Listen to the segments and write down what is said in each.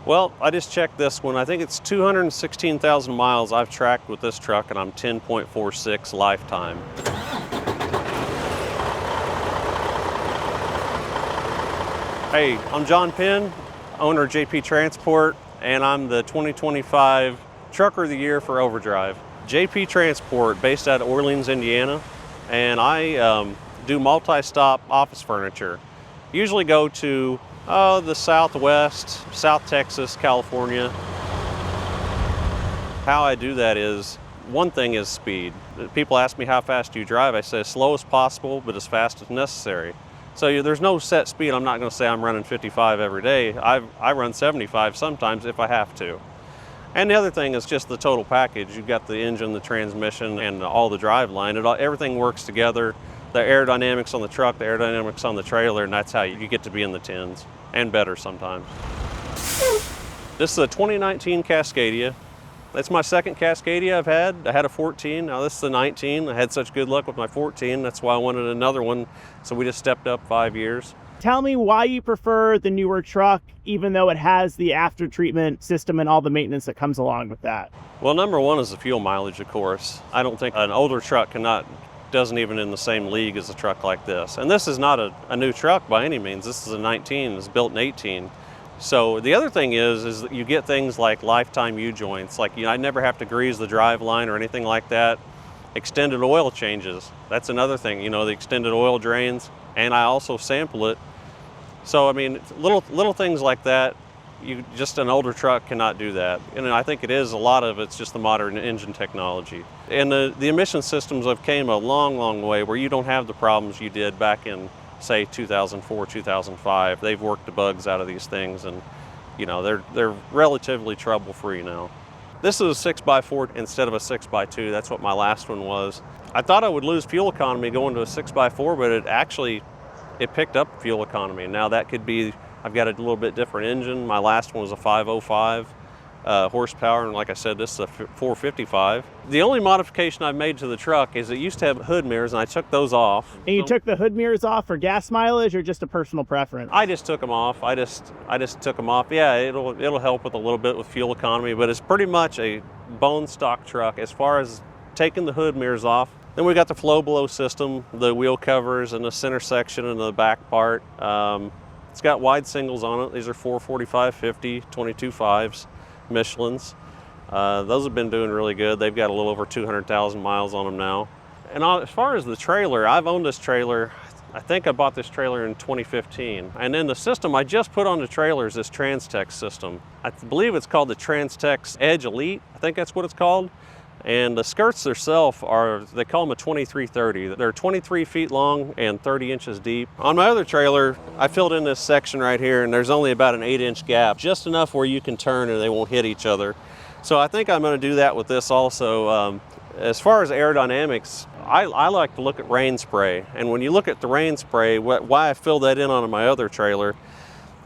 Well, I just checked this one. I think it's 216,000 miles I've tracked with this truck, and I'm 10.46 lifetime. Hey, I'm John Penn, owner of JP Transport, and I'm the 2025 Trucker of the Year for Overdrive. JP Transport, based out of Orleans, Indiana, and I do multi-stop office furniture. Usually go to the Southwest, South Texas, California. How I do that is, one thing is speed. People ask me how fast do you drive? I say as slow as possible, but as fast as necessary. So there's no set speed. I'm not going to say I'm running 55 every day. I run 75 sometimes if I have to. And the other thing is just the total package. You've got the engine, the transmission, and all the drive line. Everything works together. The aerodynamics on the truck, the aerodynamics on the trailer, and that's how you get to be in the tens, and better sometimes. This is a 2019 Cascadia. That's my second Cascadia I've had. I had a 14, now this is the 19. I had such good luck with my 14, that's why I wanted another one, so we just stepped up 5 years. Tell me why you prefer the newer truck, even though it has the after treatment system and all the maintenance that comes along with that. Well, number one is the fuel mileage, of course. I don't think an older truck doesn't even in the same league as a truck like this. And this is not a new truck by any means. This is a 19, it's built in 18. So the other thing is that you get things like lifetime U-joints. Like, I never have to grease the drive line or anything like that. Extended oil changes, that's another thing, the extended oil drains, and I also sample it. So I mean, little things like that, just an older truck cannot do that. And I think a lot of it's just the modern engine technology. And the emission systems have came a long way where you don't have the problems you did back in, say, 2004, 2005. They've worked the bugs out of these things, and they're relatively trouble-free now. This is a 6x4 instead of a 6x2. That's what my last one was. I thought I would lose fuel economy going to a 6x4, but it picked up fuel economy. Now that could be, I've got a little bit different engine. My last one was a 505 horsepower, and like I said, this is a 455. The only modification I've made to the truck is it used to have hood mirrors, and I took those off. And you took the hood mirrors off for gas mileage, or just a personal preference? I just took them off. I just took them off. Yeah, it'll help with a little bit with fuel economy, but it's pretty much a bone stock truck as far as taking the hood mirrors off. Then we got the flow below system, the wheel covers, and the center section and the back part. It's got wide singles on it. These are 445/50, 22.5s. Michelin's. Those have been doing really good. They've got a little over 200,000 miles on them now. And as far as the trailer, I've owned this trailer. I think I bought this trailer in 2015. And then the system I just put on the trailer is this Transtex system. I believe it's called the Transtex Edge Elite. I think that's what it's called. And the skirts themselves they call them a 2330. They're 23 feet long and 30 inches deep. On my other trailer, I filled in this section right here, and there's only about an 8-inch gap, just enough where you can turn and they won't hit each other. So I think I'm going to do that with this also. As far as aerodynamics, I like to look at rain spray. And when you look at the rain spray, why I filled that in on my other trailer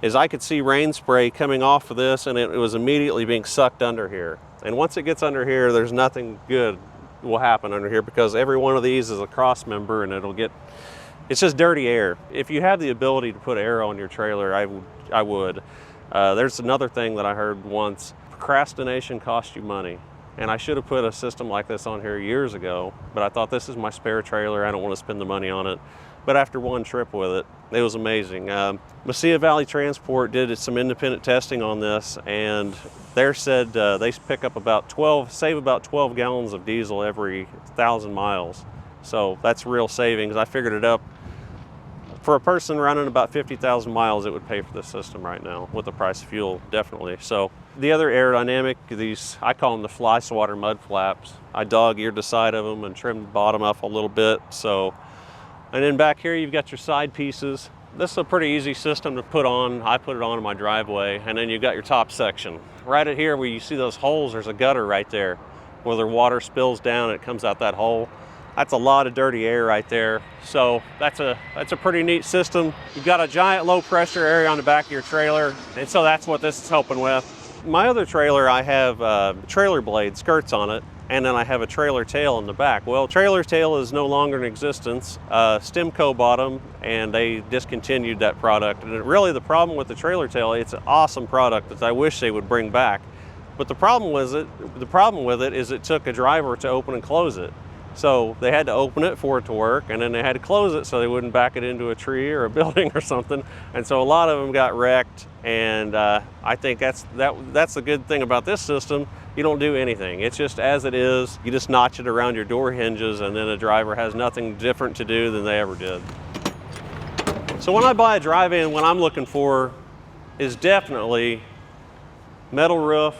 is I could see rain spray coming off of this, and it was immediately being sucked under here. And once it gets under here, there's nothing good will happen under here, because every one of these is a cross member, and it's just dirty air. If you have the ability to put air on your trailer, I would. There's another thing that I heard once: procrastination costs you money. And I should have put a system like this on here years ago, but I thought, this is my spare trailer, I don't want to spend the money on it. But after one trip with it, it was amazing. Mesilla Valley Transport did some independent testing on this, and they said they pick up save about 12 gallons of diesel every 1,000 miles. So that's real savings. I figured it up. For a person running about 50,000 miles, it would pay for this system right now with the price of fuel, definitely. So the other aerodynamic, I call them the fly swatter mud flaps. I dog-eared the side of them and trimmed the bottom up a little bit. And then back here, you've got your side pieces. This is a pretty easy system to put on. I put it on in my driveway, and then you've got your top section. Right at here where you see those holes, there's a gutter right there. Where the water spills down, it comes out that hole. That's a lot of dirty air right there. So that's a pretty neat system. You've got a giant low pressure area on the back of your trailer, and so that's what this is helping with. My other trailer, I have trailer blade skirts on it, and then I have a trailer tail in the back. Well, trailer tail is no longer in existence. Stemco bought them and they discontinued that product. And really the problem with the trailer tail, it's an awesome product that I wish they would bring back. But the problem with it is it took a driver to open and close it. So they had to open it for it to work, and then they had to close it so they wouldn't back it into a tree or a building or something. And so a lot of them got wrecked. And I think that's the good thing about this system. You don't do anything. It's just as it is. You just notch it around your door hinges, and then a driver has nothing different to do than they ever did. So when I buy a drive-in, what I'm looking for is definitely metal roof,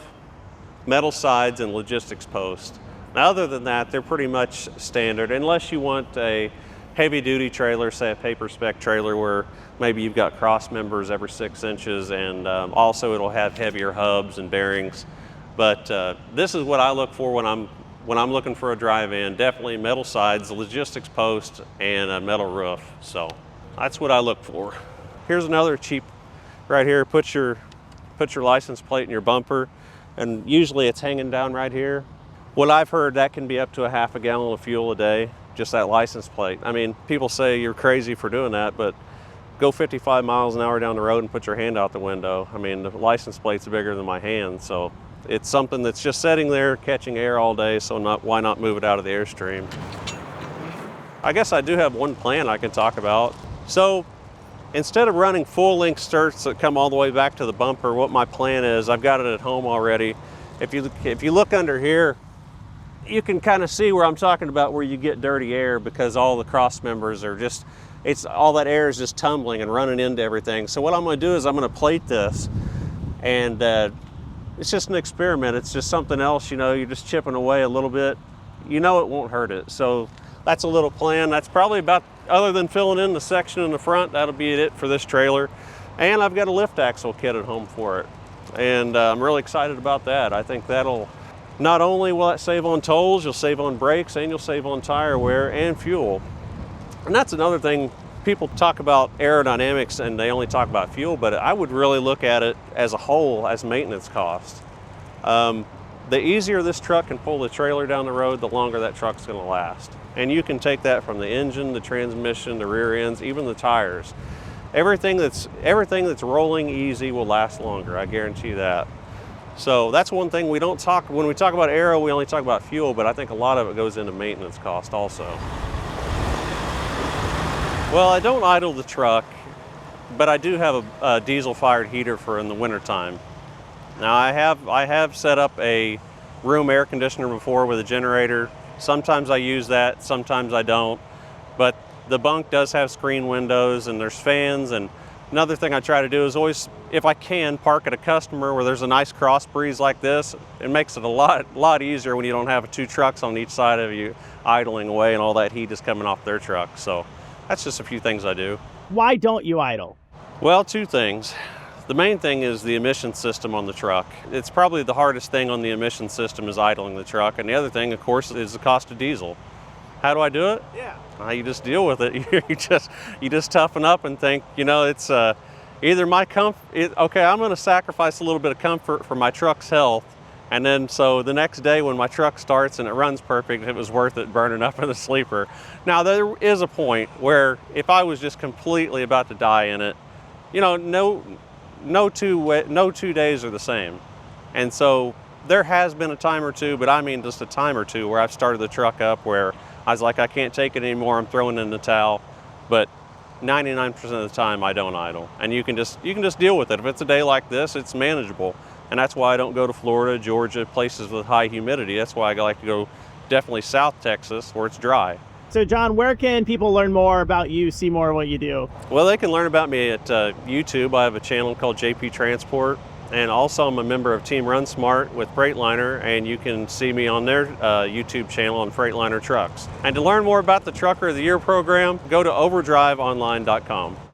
metal sides, and logistics post. Now, other than that, they're pretty much standard, unless you want a heavy-duty trailer, say a paper spec trailer, where maybe you've got cross members every 6 inches, and also it'll have heavier hubs and bearings. But this is what I look for when I'm looking for a drive-in. Definitely metal sides, logistics post, and a metal roof. So that's what I look for. Here's another cheap, right here. Put your license plate in your bumper, and usually it's hanging down right here. What I've heard, that can be up to a half a gallon of fuel a day, just that license plate. I mean, people say you're crazy for doing that, but go 55 miles an hour down the road and put your hand out the window. I mean, the license plate's bigger than my hand, so it's something that's just sitting there catching air all day, so why not move it out of the airstream? I guess I do have one plan I can talk about. So instead of running full-length skirts that come all the way back to the bumper, what my plan is, I've got it at home already. If you look under here, you can kind of see where I'm talking about, where you get dirty air because all the cross members are just, all that air is just tumbling and running into everything. So what I'm going to do is I'm going to plate this, and it's just an experiment. It's just something else, you're just chipping away a little bit. It won't hurt it. So that's a little plan. That's probably about, other than filling in the section in the front, that'll be it for this trailer. And I've got a lift axle kit at home for it. And I'm really excited about that. I think that'll, not only will that save on tolls, you'll save on brakes, and you'll save on tire wear and fuel. And that's another thing. People talk about aerodynamics and they only talk about fuel, but I would really look at it as a whole as maintenance cost. The easier this truck can pull the trailer down the road, the longer that truck's going to last. And you can take that from the engine, the transmission, the rear ends, even the tires. Everything that's rolling easy will last longer, I guarantee that. So that's one thing we don't talk, when we talk about aero, we only talk about fuel, but I think a lot of it goes into maintenance cost also. Well, I don't idle the truck, but I do have a diesel-fired heater for in the wintertime. Now I have set up a room air conditioner before with a generator. Sometimes I use that, sometimes I don't. But the bunk does have screen windows and there's fans. And another thing I try to do is always, if I can, park at a customer where there's a nice cross breeze like this. It makes it a lot easier when you don't have 2 trucks on each side of you idling away and all that heat is coming off their truck. So that's just a few things I do. Why don't you idle? Well, 2 things. The main thing is the emission system on the truck. It's probably the hardest thing on the emission system is idling the truck. And the other thing, of course, is the cost of diesel. How do I do it? Yeah. You just deal with it. you just toughen up and think, it's either my comfort, okay, I'm going to sacrifice a little bit of comfort for my truck's health. And then so the next day when my truck starts and it runs perfect, it was worth it burning up in the sleeper. Now there is a point where if I was just completely about to die in it, no 2 days are the same. And so there has been a time or two, but I mean just a time or two where I've started the truck up where I was like, I can't take it anymore, I'm throwing in the towel. But 99% of the time I don't idle. And you can just deal with it. If it's a day like this, it's manageable. And that's why I don't go to Florida, Georgia, places with high humidity. That's why I like to go definitely South Texas where it's dry. So John, where can people learn more about you, see more of what you do? Well, they can learn about me at YouTube. I have a channel called JP Transport. And also I'm a member of Team Run Smart with Freightliner, and you can see me on their YouTube channel on Freightliner Trucks. And to learn more about the Trucker of the Year program, go to overdriveonline.com.